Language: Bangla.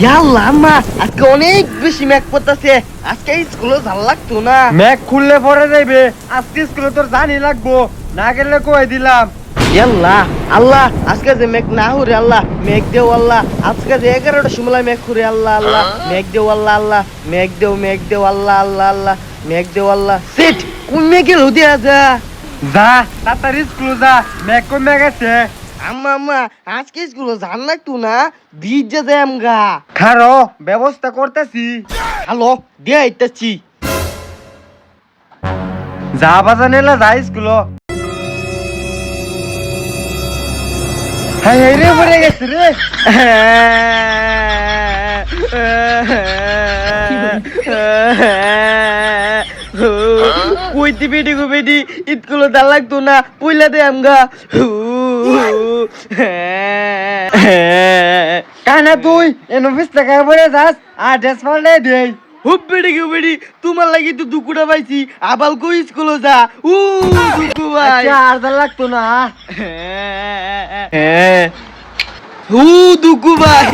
ইয়াল্লা আম্মা আজকে অনেক বেশি ম্যাক পড়তাছে আজকে স্কুলে ভাল লাগতো না ম্যাক খুললে পরে যাইবে আজকে স্কুলে তোর জানি লাগবো না গেলে কই দিলাম ইয়াল্লা আল্লাহ আজকে যে ম্যাক না হুরে আল্লাহ ম্যাক দেও আল্লাহ আজকে যে 11টা সময় ম্যাক হুরে আল্লাহ আল্লাহ ম্যাক দেও আল্লাহ আল্লাহ ম্যাক দেও আল্লাহ আল্লাহ আল্লাহ ম্যাক দেও আল্লাহ সেট কোন ম্যাকে লুদিয়া যা যা তাড়াতাড়ি স্কুলে যা ম্যাক কমে গেছে আম্মা আম্মা আজকে স্কুলে জান লাগতো না বীজ যা যায় আমগা খারো ব্যবস্থা করতেছি হ্যালো দিয়ে আইতাছি যা বাজান এলা যা স্কুলে হ্যাঁ রে পড়ে গেছে রে কইতে বেডি গো বেডি ইতগুলো দা লাগতো না পইলা দে আমগা কানা তুই এন অফিস থেকে পড়ে যাস আর ড্রেস পাল্টে দেই হুপ বেডি গো বেডি তোমার লাগি তো দুকুটা পাইছি আবাল কই স্কুলে যা দুকু ভাই আচ্ছা আর দা লাগতো না দুকু ভাই